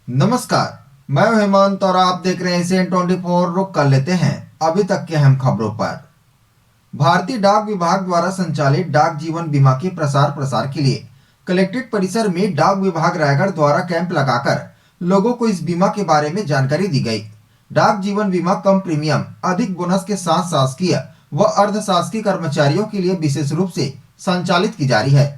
नमस्कार, मैं हूं हेमंत और आप देख रहे हैं सीएन 24। रुक कर लेते हैं अभी तक के अहम खबरों पर। भारतीय डाक विभाग द्वारा संचालित डाक जीवन बीमा के प्रसार प्रसार के लिए कलेक्ट्रेट परिसर में डाक विभाग रायगढ़ द्वारा कैंप लगाकर लोगों को इस बीमा के बारे में जानकारी दी गई। डाक जीवन बीमा कम प्रीमियम, अधिक बोनस के साथ शासकीय व अर्ध शासकीय कर्मचारियों के लिए विशेष रूप से संचालित की जा रही है।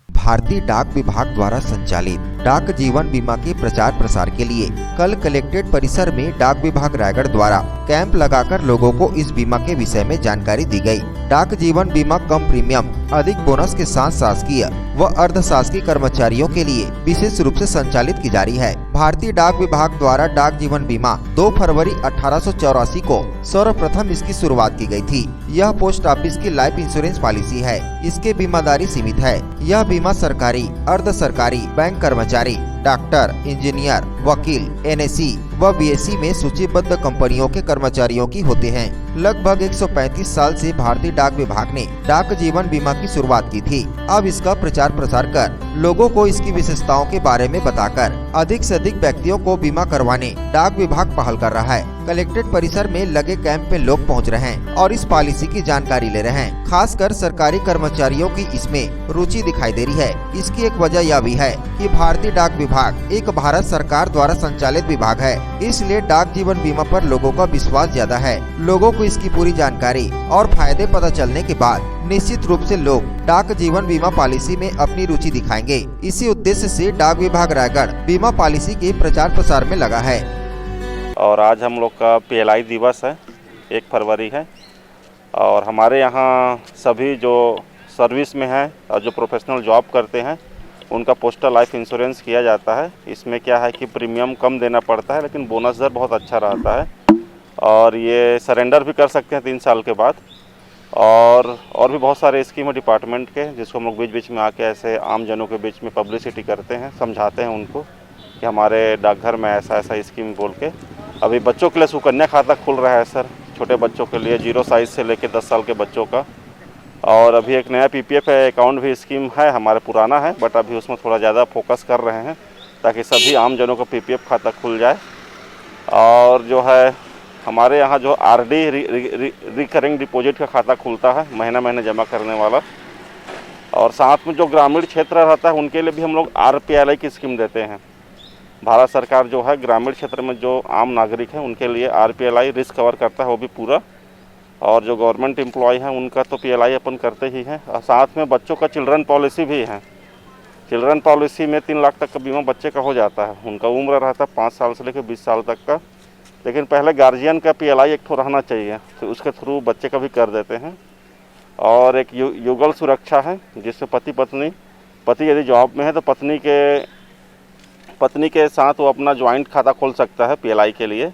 भारतीय डाक विभाग द्वारा संचालित डाक जीवन बीमा के प्रचार प्रसार के लिए कल कलेक्ट्रेट परिसर में डाक विभाग रायगढ़ द्वारा कैंप लगाकर लोगों को इस बीमा के विषय में जानकारी दी गई। डाक जीवन बीमा कम प्रीमियम, अधिक बोनस के साथ शासकीय व अर्ध शासकीय कर्मचारियों के लिए विशेष रूप से संचालित की जा रही है। भारतीय डाक विभाग द्वारा डाक जीवन बीमा 2 फरवरी 1884 को सर्वप्रथम इसकी शुरुआत की गई थी। यह पोस्ट ऑफिस की लाइफ इंश्योरेंस पॉलिसी है। इसके बीमादारी सीमित है। यह बीमा सरकारी, अर्ध सरकारी, बैंक कर्मचारी, डॉक्टर, इंजीनियर, वकील, एनएससी व बीएससी में सूचीबद्ध कंपनियों के कर्मचारियों की होते हैं। लगभग 135 साल से भारतीय डाक विभाग ने डाक जीवन बीमा की शुरुआत की थी। अब इसका प्रचार प्रसार कर लोगों को इसकी विशेषताओं के बारे में बताकर अधिक से अधिक व्यक्तियों को बीमा करवाने डाक विभाग पहल कर रहा है। कलेक्ट्रेट परिसर में लगे कैंप में लोग पहुंच रहे हैं और इस पॉलिसी की जानकारी ले रहे हैं। खासकर सरकारी कर्मचारियों की इसमें रुचि दिखाई दे रही है। इसकी एक वजह यह भी है कि भारतीय डाक विभाग एक भारत सरकार द्वारा संचालित विभाग है, इसलिए डाक जीवन बीमा पर लोगों का विश्वास ज्यादा है। लोगों को इसकी पूरी जानकारी और फायदे पता चलने के बाद निश्चित रूप से लोग डाक जीवन बीमा पॉलिसी में अपनी रुचि दिखाएंगे। इसी उद्देश्य से डाक विभाग रायगढ़ बीमा पॉलिसी के प्रचार प्रसार में लगा है। और आज हम लोग का पीएलआई दिवस है, 1 फरवरी है। और हमारे यहाँ सभी जो सर्विस में हैं और जो प्रोफेशनल जॉब करते हैं उनका पोस्टल लाइफ इंश्योरेंस किया जाता है। इसमें क्या है कि प्रीमियम कम देना पड़ता है लेकिन बोनस दर बहुत अच्छा रहता है और ये सरेंडर भी कर सकते हैं 3 साल के बाद। और भी बहुत सारे स्कीम है डिपार्टमेंट के, जिसको हम लोग बीच बीच में आके ऐसे आम जनों के बीच में पब्लिसिटी करते हैं, समझाते हैं उनको कि हमारे डाकघर में ऐसा ऐसा स्कीम बोल के। अभी बच्चों के लिए सुकन्या खाता खुल रहा है सर, छोटे बच्चों के लिए 0 साइज़ से लेकर 10 साल के बच्चों का। और अभी एक नया पीपीएफ अकाउंट भी स्कीम है, हमारे पुराना है बट अभी उसमें थोड़ा ज़्यादा फोकस कर रहे हैं ताकि सभी आम जनों का पीपीएफ खाता खुल जाए। और जो है हमारे यहाँ जो आरडी रिकरिंग डिपॉजिट का खाता खुलता है, महीना महीने जमा करने वाला। और साथ में जो ग्रामीण क्षेत्र रहता है उनके लिए भी हम लोग आरपीएलआई की स्कीम देते हैं। भारत सरकार जो है ग्रामीण क्षेत्र में जो आम नागरिक हैं उनके लिए आरपीएलआई रिस्क कवर करता है, वो भी पूरा। और जो गवर्नमेंट एम्प्लॉय हैं उनका तो पीएलआई अपन करते ही हैं। और साथ में बच्चों का चिल्ड्रन पॉलिसी भी है। चिल्ड्रन पॉलिसी में 3 लाख तक का बीमा बच्चे का हो जाता है। उनका उम्र रहता है 5 साल से लेकर 20 साल तक का, लेकिन पहले गार्जियन का पीएलआई एक ठो रहना चाहिए, तो उसके थ्रू बच्चे का भी कर देते हैं। और एक युगल सुरक्षा है जिसमें पति यदि जॉब में है तो पत्नी के साथ वो अपना ज्वाइंट खाता खोल सकता है पीएलआई के लिए।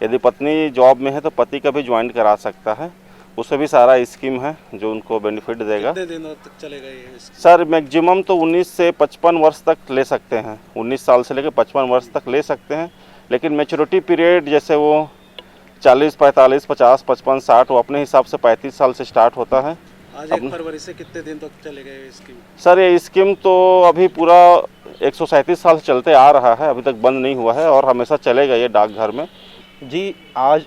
यदि पत्नी जॉब में है तो पति का भी ज्वाइंट करा सकता है। उससे भी सारा स्कीम है जो उनको बेनिफिट देगा। कितने दिनों तक चलेगा ये स्कीम? सर मैक्सिमम तो 19 से 55 वर्ष तक ले सकते हैं, 19 साल से लेकर 55 वर्ष तक ले सकते हैं। लेकिन मैच्योरिटी पीरियड जैसे वो 40, 45, 50, 55, 60 वो अपने हिसाब से 35 साल से स्टार्ट होता है। आज 1 फरवरी से कितने दिन तक चलेगा ये स्कीम? सर ये स्कीम तो अभी पूरा 137 साल से चलते आ रहा है, अभी तक बंद नहीं हुआ है और हमेशा चलेगा ये डाकघर में जी। आज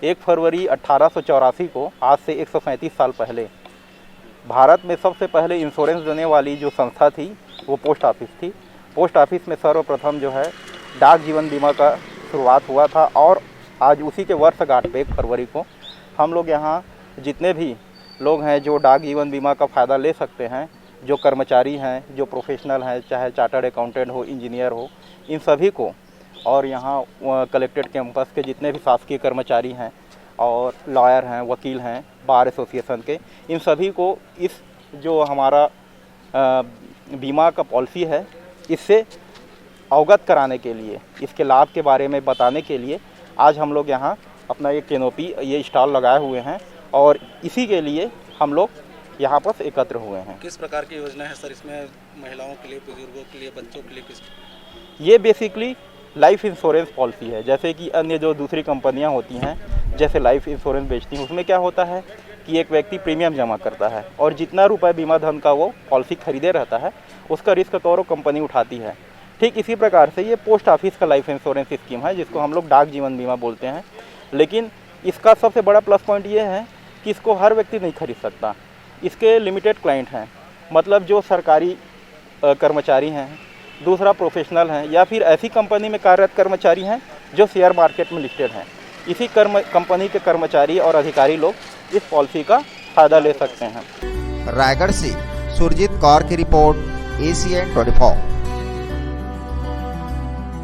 1 फरवरी 1884 को, आज से 137 साल पहले, भारत में सबसे पहले इंश्योरेंस देने वाली जो संस्था थी वो पोस्ट ऑफिस थी। पोस्ट ऑफिस में सर्वप्रथम जो है डाक जीवन बीमा का शुरुआत हुआ था और आज उसी के वर्षगांठ पे 1 फरवरी को हम लोग यहाँ जितने भी लोग हैं जो डाक जीवन बीमा का फ़ायदा ले सकते हैं, जो कर्मचारी हैं, जो प्रोफेशनल हैं, चाहे चार्टर्ड अकाउंटेंट हो, इंजीनियर हो, इन सभी को, और यहाँ कलेक्ट्रेट कैंपस के जितने भी शासकीय कर्मचारी हैं और लॉयर हैं, वकील हैं, बार एसोसिएशन के, इन सभी को इस जो हमारा बीमा का पॉलिसी है इससे अवगत कराने के लिए, इसके लाभ के बारे में बताने के लिए आज हम लोग यहाँ अपना ये कैनोपी, ये स्टॉल लगाए हुए हैं और इसी के लिए हम लोग यहाँ पर एकत्र हुए हैं। किस प्रकार की योजना है सर इसमें? महिलाओं के लिए, बुजुर्गों के लिए, बच्चों के लिए? ये बेसिकली लाइफ इंश्योरेंस पॉलिसी है। जैसे कि अन्य जो दूसरी कंपनियां होती हैं जैसे लाइफ इंश्योरेंस बेचती हैं, उसमें क्या होता है कि एक व्यक्ति प्रीमियम जमा करता है और जितना रुपए बीमा धन का वो पॉलिसी खरीदे रहता है उसका रिस्क कवर कंपनी उठाती है। ठीक इसी प्रकार से ये पोस्ट ऑफिस का लाइफ इंश्योरेंस स्कीम है, जिसको हम लोग डाक जीवन बीमा बोलते हैं। लेकिन इसका सबसे बड़ा प्लस पॉइंट ये है कि इसको हर व्यक्ति नहीं खरीद सकता। इसके लिमिटेड क्लाइंट हैं, मतलब जो सरकारी कर्मचारी हैं, दूसरा प्रोफेशनल हैं, या फिर ऐसी कंपनी में कार्यरत कर्मचारी हैं जो शेयर मार्केट में लिस्टेड हैं। इसी कंपनी के कर्मचारी और अधिकारी लोग इस पॉलिसी का फ़ायदा ले सकते हैं। रायगढ़ से सुरजीत कौर की रिपोर्ट, ACN 24।